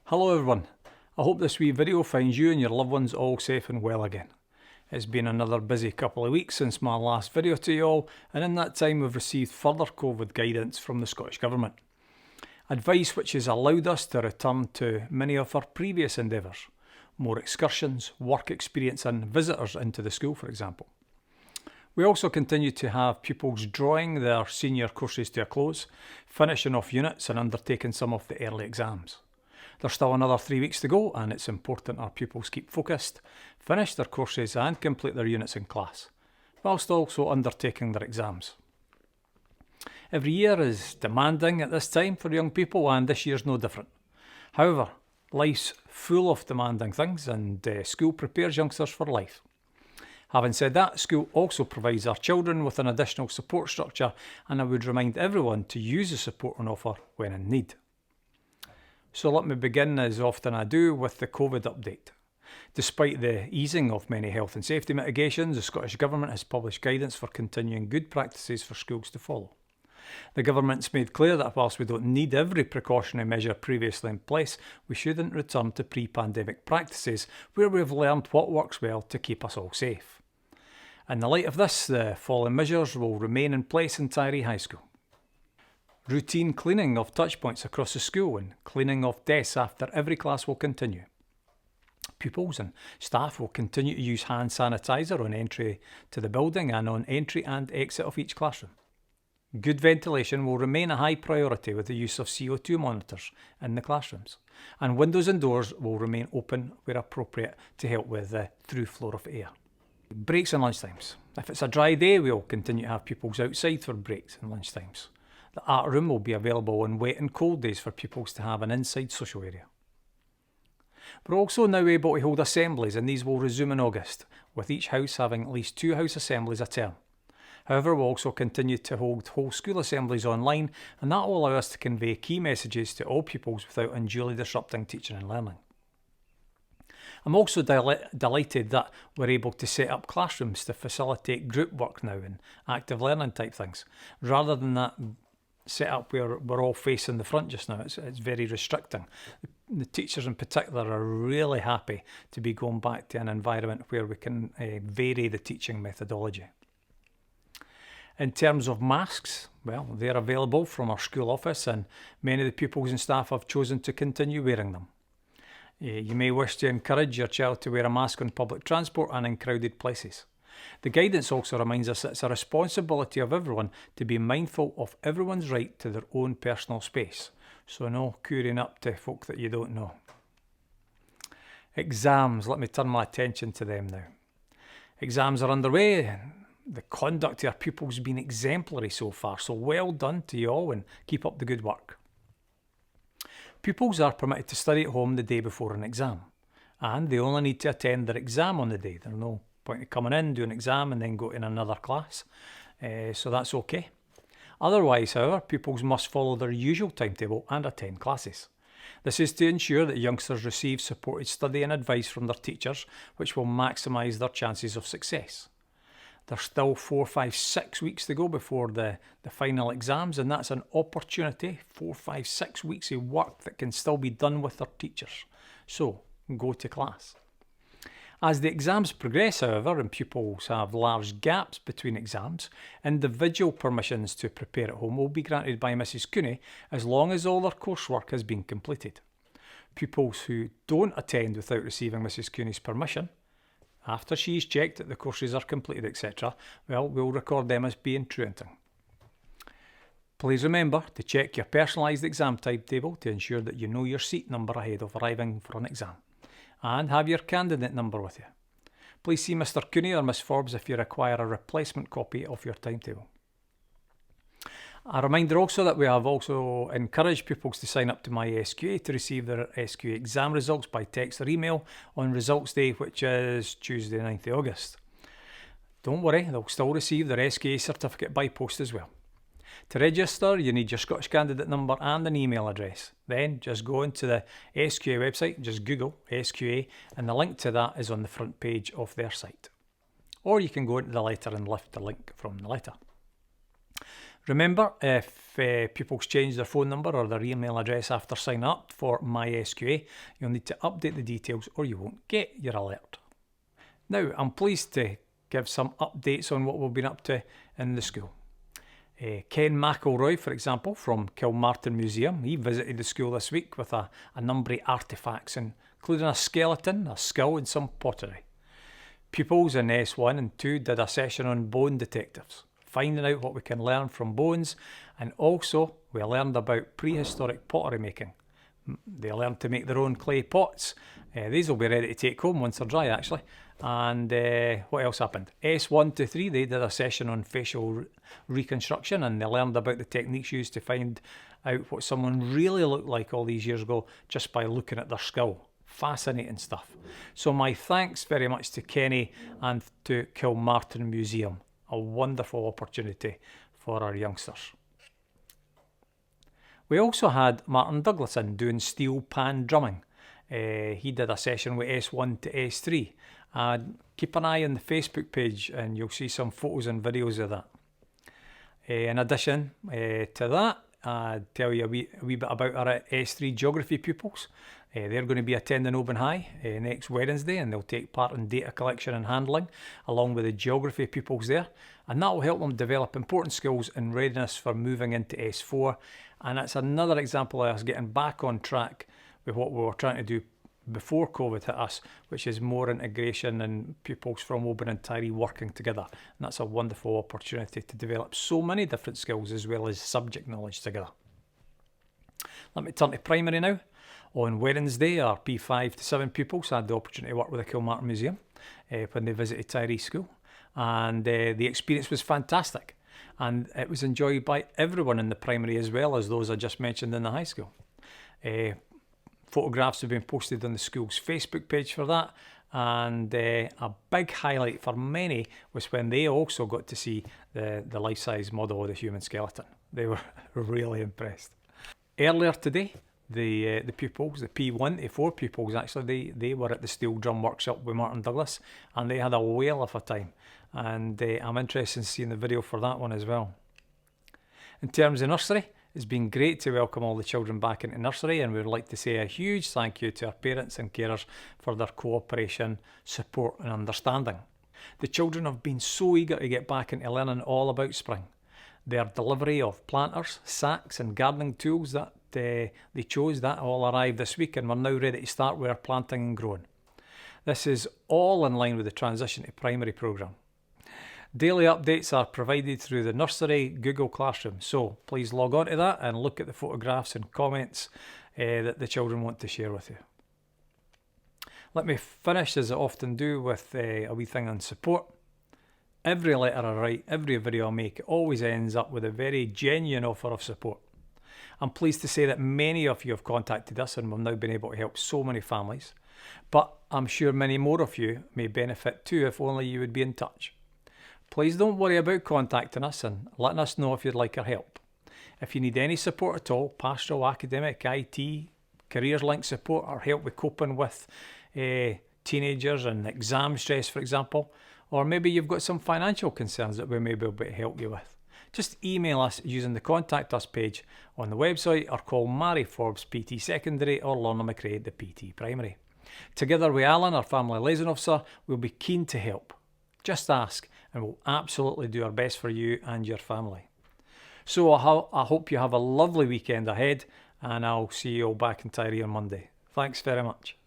Hello everyone, I hope this wee video finds you and your loved ones all safe and well again. It's been another busy couple of weeks since my last video to you all, and in that time we've received further COVID guidance from the Scottish Government. Advice which has allowed us to return to many of our previous endeavours. More excursions, work experience and visitors into the school, for example. We also continue to have pupils drawing their senior courses to a close, finishing off units and undertaking some of the early exams. There's still another 3 weeks to go, and it's important our pupils keep focused, finish their courses and complete their units in class, whilst also undertaking their exams. Every year is demanding at this time for young people, and this year's no different. However, life's full of demanding things, and school prepares youngsters for life. Having said that, school also provides our children with an additional support structure, and I would remind everyone to use the support on offer when in need. So let me begin, as often I do, with the COVID update. Despite the easing of many health and safety mitigations, the Scottish Government has published guidance for continuing good practices for schools to follow. The Government's made clear that whilst we don't need every precautionary measure previously in place, we shouldn't return to pre-pandemic practices where we've learned what works well to keep us all safe. In the light of this, the following measures will remain in place in Tiree High School. Routine cleaning of touchpoints across the school and cleaning of desks after every class will continue. Pupils and staff will continue to use hand sanitizer on entry to the building and on entry and exit of each classroom. Good ventilation will remain a high priority with the use of CO2 monitors in the classrooms, and windows and doors will remain open where appropriate to help with the through flow of air. Breaks and lunchtimes. If it's a dry day, we'll continue to have pupils outside for breaks and lunchtimes. The art room will be available on wet and cold days for pupils to have an inside social area. We're also now able to hold assemblies, and these will resume in August, with each house having at least 2 house assemblies a term. However, we'll also continue to hold whole school assemblies online, and that will allow us to convey key messages to all pupils without unduly disrupting teaching and learning. I'm also delighted that we're able to set up classrooms to facilitate group work now and active learning type things, rather than that set up where we're all facing the front just now. It's very restricting. The teachers in particular are really happy to be going back to an environment where we can vary the teaching methodology. In terms of masks, well, they're available from our school office, and many of the pupils and staff have chosen to continue wearing them. You may wish to encourage your child to wear a mask on public transport and in crowded places. The guidance also reminds us that it's a responsibility of everyone to be mindful of everyone's right to their own personal space, so no currying up to folk that you don't know. Exams, let me turn my attention to them now. Exams are underway, and the conduct of our pupils has been exemplary so far, so well done to you all and keep up the good work. Pupils are permitted to study at home the day before an exam, and they only need to attend their exam on the day. There's no point in coming in, do an exam and then go in another class, so that's okay. Otherwise, however, pupils must follow their usual timetable and attend classes. This is to ensure that youngsters receive supported study and advice from their teachers, which will maximise their chances of success. There's still 4, 5, 6 weeks to go before the final exams, and that's an opportunity, 4, 5, 6 weeks of work that can still be done with their teachers. So, go to class. As the exams progress, however, and pupils have large gaps between exams, individual permissions to prepare at home will be granted by Mrs Cooney as long as all their coursework has been completed. Pupils who don't attend without receiving Mrs Cooney's permission, after she's checked that the courses are completed, etc., well, we'll record them as being truanting. Please remember to check your personalised exam timetable to ensure that you know your seat number ahead of arriving for an exam, and have your candidate number with you. Please see Mr Cooney or Miss Forbes if you require a replacement copy of your timetable. A reminder also that we have also encouraged pupils to sign up to my SQA to receive their SQA exam results by text or email on results day, which is Tuesday 9th of August. Don't worry, they'll still receive their SQA certificate by post as well. To register, you need your Scottish candidate number and an email address. Then just go into the SQA website, just Google SQA, and the link to that is on the front page of their site. Or you can go into the letter and lift the link from the letter. Remember, if pupils change their phone number or their email address after signing up for MySQA, you'll need to update the details or you won't get your alert. Now, I'm pleased to give some updates on what we've been up to in the school. Ken McElroy, for example, from Kilmartin Museum, he visited the school this week with a number of artefacts, including a skeleton, a skull and some pottery. Pupils in S1 and 2 did a session on bone detectives, finding out what we can learn from bones, and also we learned about prehistoric pottery making. They learned to make their own clay pots. These will be ready to take home once they're dry, actually. And what else happened? S1 to 3, they did a session on facial reconstruction, and they learned about the techniques used to find out what someone really looked like all these years ago just by looking at their skull. Fascinating stuff. So my thanks very much to Kenny and to Kilmartin Museum. A wonderful opportunity for our youngsters. We also had Martin Douglas in doing steel pan drumming. He did a session with S1 to S3. Keep an eye on the Facebook page and you'll see some photos and videos of that. In addition to that, I'll tell you a wee bit about our S3 geography pupils. They're going to be attending Oban High next Wednesday, and they'll take part in data collection and handling along with the geography pupils there, and that will help them develop important skills and readiness for moving into S4. And that's another example of us getting back on track with what we were trying to do before COVID hit us, which is more integration and pupils from Oban and Tyree working together. And that's a wonderful opportunity to develop so many different skills as well as subject knowledge together. Let me turn to primary now. On Wednesday, our P5 to 7 pupils had the opportunity to work with the Kilmartin Museum when they visited Tyree School, and the experience was fantastic, and it was enjoyed by everyone in the primary as well as those I just mentioned in the high school. Photographs have been posted on the school's Facebook page for that, and a big highlight for many was when they also got to see the life-size model of the human skeleton. They were really impressed. Earlier today, the pupils, the P1 to 4 pupils actually, they were at the steel drum workshop with Martin Douglas, and they had a whale of a time, and I'm interested in seeing the video for that one as well. In terms of nursery, it's been great to welcome all the children back into nursery, and we would like to say a huge thank you to our parents and carers for their cooperation, support and understanding. The children have been so eager to get back into learning all about spring. Their delivery of planters, sacks and gardening tools that they chose, that all arrived this week, and we're now ready to start with our planting and growing. This is all in line with the transition to primary programme. Daily updates are provided through the nursery Google Classroom, so please log on to that and look at the photographs and comments that the children want to share with you. Let me finish, as I often do, with a wee thing on support. Every letter I write, every video I make, it always ends up with a very genuine offer of support. I'm pleased to say that many of you have contacted us and we've now been able to help so many families, but I'm sure many more of you may benefit too if only you would be in touch. Please don't worry about contacting us and letting us know if you'd like our help. If you need any support at all, pastoral, academic, IT, careers link support, or help with coping with teenagers and exam stress, for example, or maybe you've got some financial concerns that we may be able to help you with, just email us using the Contact Us page on the website, or call Mary Forbes PT Secondary or Lorna McRae, the PT Primary. Together with Alan, our family liaison officer, we'll be keen to help. Just ask and we'll absolutely do our best for you and your family. So I hope you have a lovely weekend ahead, and I'll see you all back in Tyree on Monday. Thanks very much.